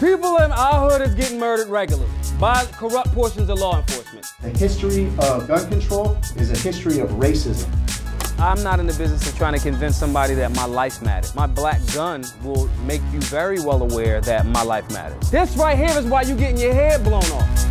People in our hood is getting murdered regularly by corrupt portions of law enforcement. The history of gun control is a history of racism. I'm not in the business of trying to convince somebody that my life matters. My black gun will make you very well aware that my life matters. This right here is why you're getting your head blown off.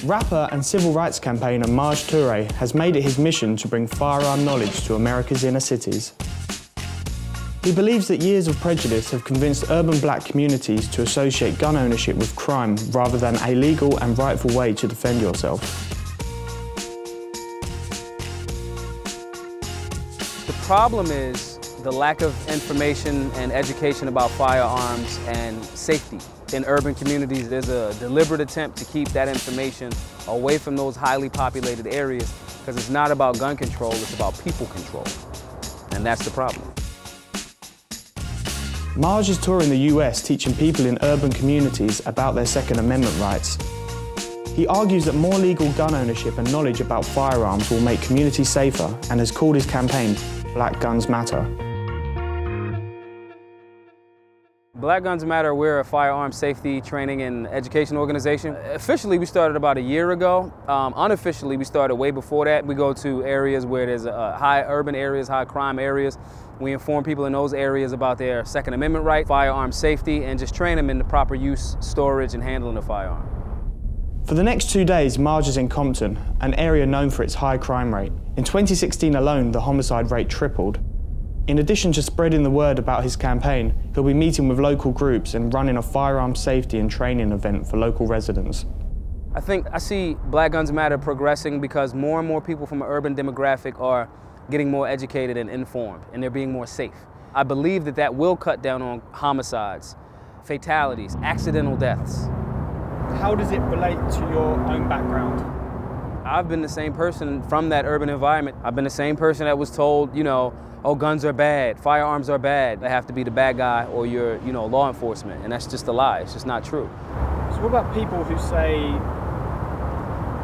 Rapper and civil rights campaigner Maj Toure has made it his mission to bring firearm knowledge to America's inner cities. He believes that years of prejudice have convinced urban black communities to associate gun ownership with crime rather than a legal and rightful way to defend yourself. The problem is the lack of information and education about firearms and safety. In urban communities, there's a deliberate attempt to keep that information away from those highly populated areas because it's not about gun control, it's about people control. And that's the problem. Maj is touring the US teaching people in urban communities about their Second Amendment rights. He argues that more legal gun ownership and knowledge about firearms will make communities safer and has called his campaign Black Guns Matter. Black Guns Matter, we're a firearm safety training and education organization. Officially, we started about a year ago. Unofficially, we started way before that. We go to areas where there's high urban areas, high crime areas. We inform people in those areas about their Second Amendment right, firearm safety, and just train them in the proper use, storage, and handling of firearm. For the next 2 days, Maj is in Compton, an area known for its high crime rate. In 2016 alone, the homicide rate tripled. In addition to spreading the word about his campaign, he'll be meeting with local groups and running a firearm safety and training event for local residents. I think I see Black Guns Matter progressing because more and more people from an urban demographic are getting more educated and informed, and they're being more safe. I believe that that will cut down on homicides, fatalities, accidental deaths. How does it relate to your own background? I've been the same person from that urban environment. I've been the same person that was told, you know, oh, guns are bad, firearms are bad. They have to be the bad guy or you're, you know, law enforcement. And that's just a lie. It's just not true. So what about people who say,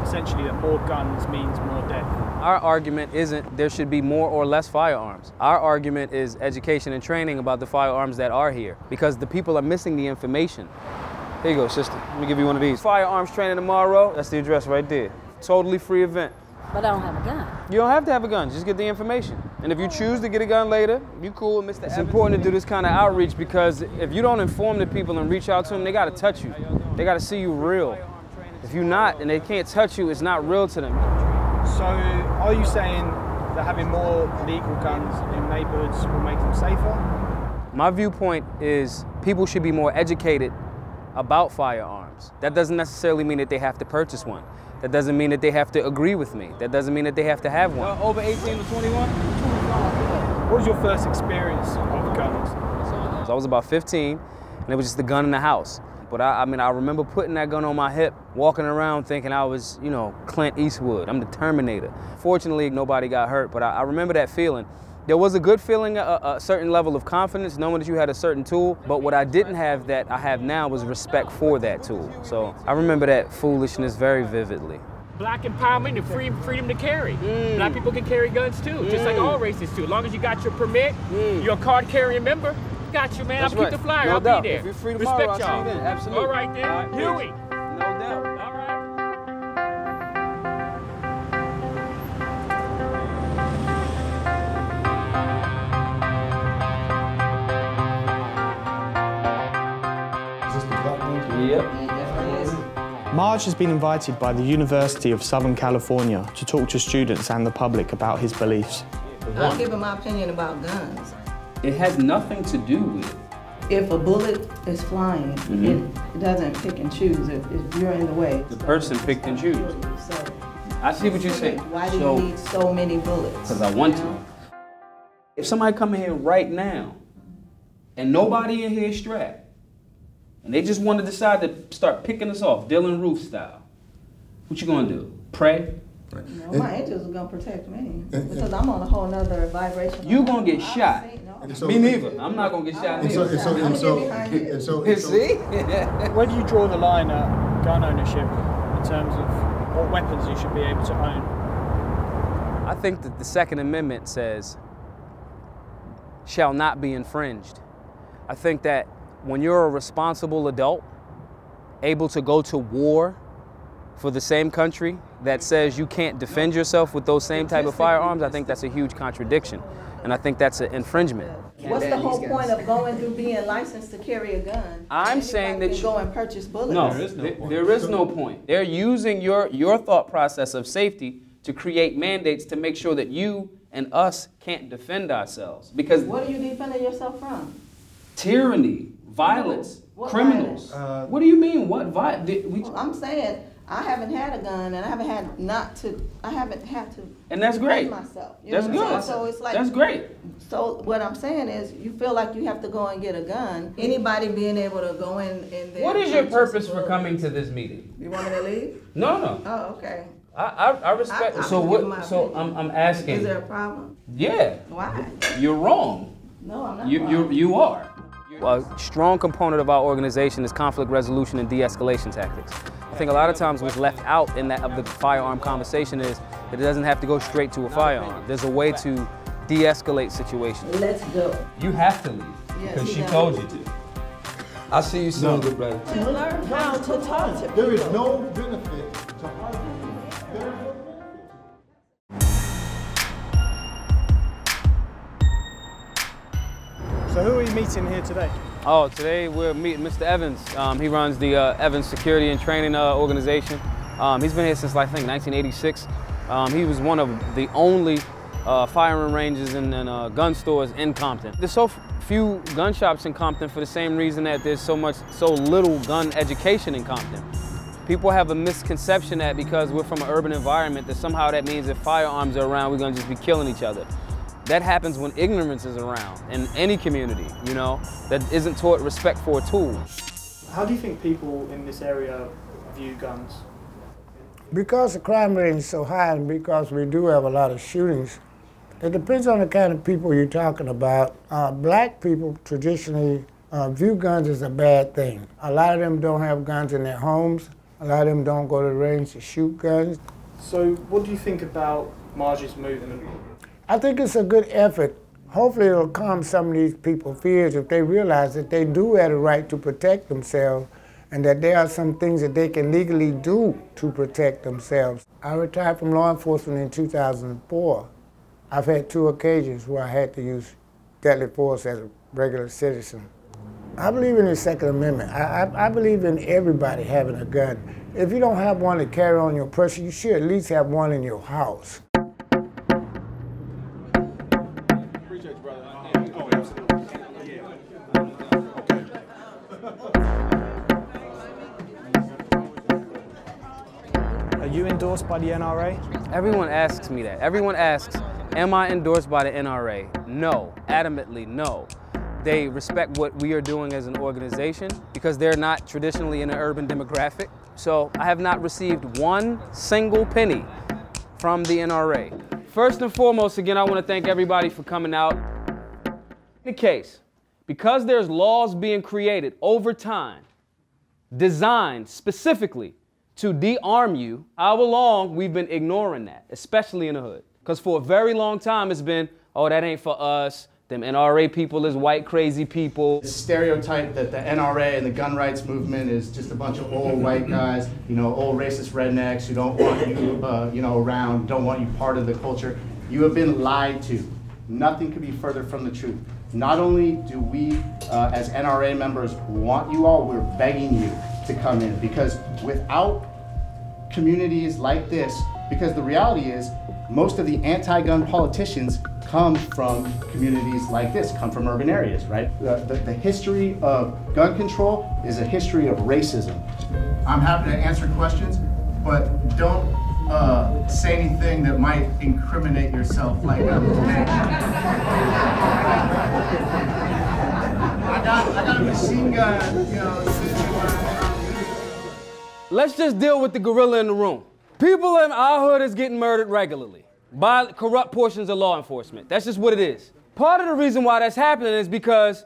essentially, that more guns means more death? Our argument isn't there should be more or less firearms. Our argument is education and training about the firearms that are here because the people are missing the information. Here you go, sister. Let me give you one of these. Firearms training tomorrow. That's the address right there. Totally free event. But I don't have a gun. You don't have to have a gun, just get the information. And if you choose to get a gun later, you cool, Mr. It's important to do this kind of outreach because if you don't inform the people and reach out to them, they gotta touch you. They gotta see you real. If you're not and they can't touch you, it's not real to them. So are you saying that having more legal guns in neighborhoods will make them safer? My viewpoint is people should be more educated about firearms. That doesn't necessarily mean that they have to purchase one. That doesn't mean that they have to agree with me. That doesn't mean that they have to have one. Over 18 to 21? What was your first experience of guns? So I was about 15, and it was just the gun in the house. But I mean, I remember putting that gun on my hip, walking around thinking I was, you know, Clint Eastwood. I'm the Terminator. Fortunately, nobody got hurt, but I remember that feeling. There was a good feeling, a certain level of confidence, knowing that you had a certain tool, but what I didn't have that I have now was respect for that tool. So I remember that foolishness very vividly. Black empowerment and freedom to carry. Black people can carry guns too, just like all races too. As long as you got your permit, you're a card-carrying member, got you, man. That's I'll right. keep the flyer, No I'll doubt. be there. If you're free tomorrow, respect I'll y'all. see you then. Absolutely. All right then, All right, Huey. No doubt. All right. Yep. Maj has been invited by the University of Southern California to talk to students and the public about his beliefs. I'll give him my opinion about guns. It has nothing to do with If a bullet is flying, it doesn't pick and choose if you're in the way. the person picked and choose. So, I see what you're saying. why do you need so many bullets? Because I want to. If somebody come in here right now and nobody in here is strapped, and they just want to decide to start picking us off, Dylan Roof style, what you gonna do? Pray? Right. No, my angels are gonna protect me because I'm on a whole nother vibration. You gonna get shot. So, Me neither. I'm not gonna get shot neither. See? Where do you draw the line at gun ownership in terms of what weapons you should be able to own? I think that the Second Amendment says, shall not be infringed. I think that when you're a responsible adult, able to go to war for the same country that says you can't defend yourself with those same type of firearms, I think that's a huge contradiction. And I think that's an infringement. What's the whole point of going through being licensed to carry a gun? I'm saying that you go and purchase bullets. No, there is no point. They're using your thought process of safety to create mandates to make sure that you and us can't defend ourselves. Because what are you defending yourself from? Tyranny, violence, criminals. Violence? What do you mean? What violence? I'm saying I haven't had a gun, and I haven't had to. And that's great. Myself. That's good. So it's like, that's great. So what I'm saying is, you feel like you have to go and get a gun. Anybody being able to go in there. What is your purpose for coming to this meeting? You want me to leave? No. Oh, okay. I respect. So what? So I'm asking. Is there a problem? Yeah. Why? You're wrong. No, I'm not wrong. You are. A strong component of our organization is conflict resolution and de-escalation tactics. I think a lot of times what's left out in that of the firearm conversation is that it doesn't have to go straight to a firearm. There's a way to de-escalate situations. Let's go. You have to leave because she told you to. I'll see you soon, good brother. To learn how to talk to people. There is no benefit to arguing. There is no benefit. So who are you meeting here today? Oh, today we're meeting Mr. Evans. He runs the Evans Security and Training organization. He's been here since, I think, 1986. He was one of the only firearm ranges and gun stores in Compton. There's so few gun shops in Compton for the same reason that there's so little gun education in Compton. People have a misconception that because we're from an urban environment that somehow that means if firearms are around, we're gonna just be killing each other. That happens when ignorance is around in any community, you know, that isn't taught respect for a tool. How do you think people in this area view guns? Because the crime rate is so high and because we do have a lot of shootings, it depends on the kind of people you're talking about. Black people traditionally view guns as a bad thing. A lot of them don't have guns in their homes. A lot of them don't go to the range to shoot guns. So what do you think about Maj's movement? I think it's a good effort. Hopefully it'll calm some of these people's fears if they realize that they do have a right to protect themselves and that there are some things that they can legally do to protect themselves. I retired from law enforcement in 2004. I've had 2 occasions where I had to use deadly force as a regular citizen. I believe in the Second Amendment. I believe in everybody having a gun. If you don't have one to carry on your person, you should at least have one in your house. Are you endorsed by the NRA? Everyone asks me that. Everyone asks, am I endorsed by the NRA? No, adamantly no. They respect what we are doing as an organization because they're not traditionally in an urban demographic. So I have not received one single penny from the NRA. First and foremost, again, I want to thank everybody for coming out. In the case, because there's laws being created over time, designed specifically to de-arm you, how long we've been ignoring that, especially in the hood. Because for a very long time it's been, oh, that ain't for us. Them NRA people is white crazy people. The stereotype that the NRA and the gun rights movement is just a bunch of old white guys, you know, old racist rednecks who don't want you, you know, around, don't want you part of the culture. You have been lied to. Nothing could be further from the truth. Not only do we, as NRA members, want you all, we're begging you to come in, because without communities like this, because the reality is most of the anti-gun politicians come from communities like this, come from urban areas, right? The history of gun control is a history of racism. I'm happy to answer questions, but don't say anything that might incriminate yourself like today. I got a machine gun, you know. Let's just deal with the gorilla in the room. People in our hood is getting murdered regularly by corrupt portions of law enforcement. That's just what it is. Part of the reason why that's happening is because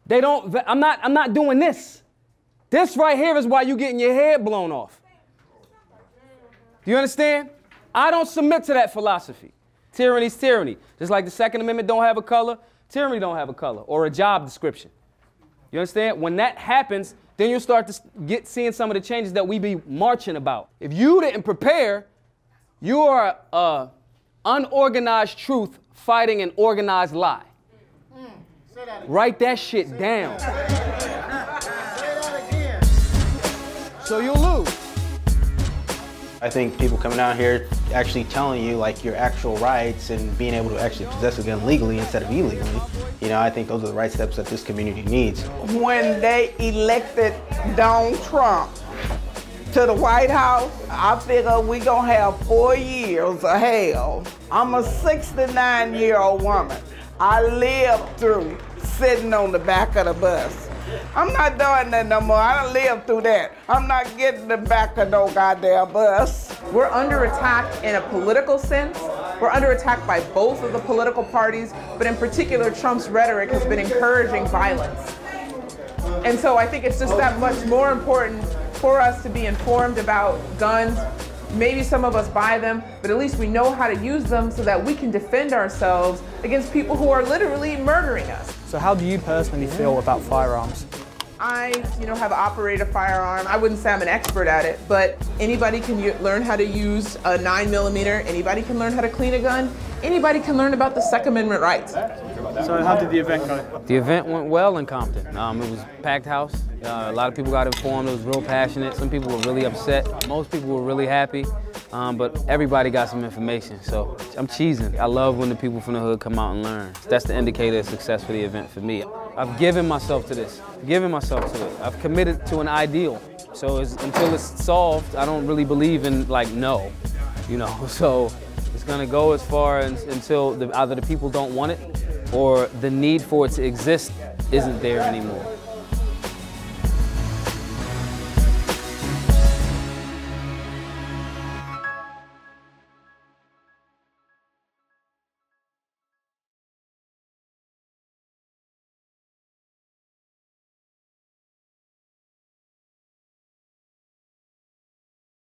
they don't, I'm not doing this. This right here is why you getting your head blown off. Do you understand? I don't submit to that philosophy. Tyranny's tyranny. Just like the Second Amendment don't have a color, tyranny don't have a color or a job description. You understand? When that happens, then you'll start to seeing some of the changes that we be marching about. If you didn't prepare, you are an unorganized truth fighting an organized lie. Write that shit down. So you'll lose. I think people coming out here actually telling you like your actual rights and being able to actually possess a gun legally instead of illegally, you know, I think those are the right steps that this community needs. When they elected Donald Trump to the White House, I figure we gonna have 4 years of hell. I'm a 69-year-old woman. I lived through sitting on the back of the bus. I'm not doing that no more. I done lived through that. I'm not getting the back of no goddamn bus. We're under attack in a political sense. We're under attack by both of the political parties, but in particular, Trump's rhetoric has been encouraging violence. And so I think it's just that much more important for us to be informed about guns. Maybe some of us buy them, but at least we know how to use them so that we can defend ourselves against people who are literally murdering us. So how do you personally feel about firearms? I, have operated a firearm. I wouldn't say I'm an expert at it, but anybody can learn how to use a 9mm. Anybody can learn how to clean a gun. Anybody can learn about the Second Amendment rights. So how did the event go? The event went well in Compton. It was a packed house. A lot of people got informed. It was real passionate. Some people were really upset. Most people were really happy. But everybody got some information, so I'm cheesing. I love when the people from the hood come out and learn. That's the indicator of success for the event for me. I've given myself to this, I've committed to an ideal. So until it's solved, I don't really believe in no, so it's gonna go as far until either the people don't want it or the need for it to exist isn't there anymore.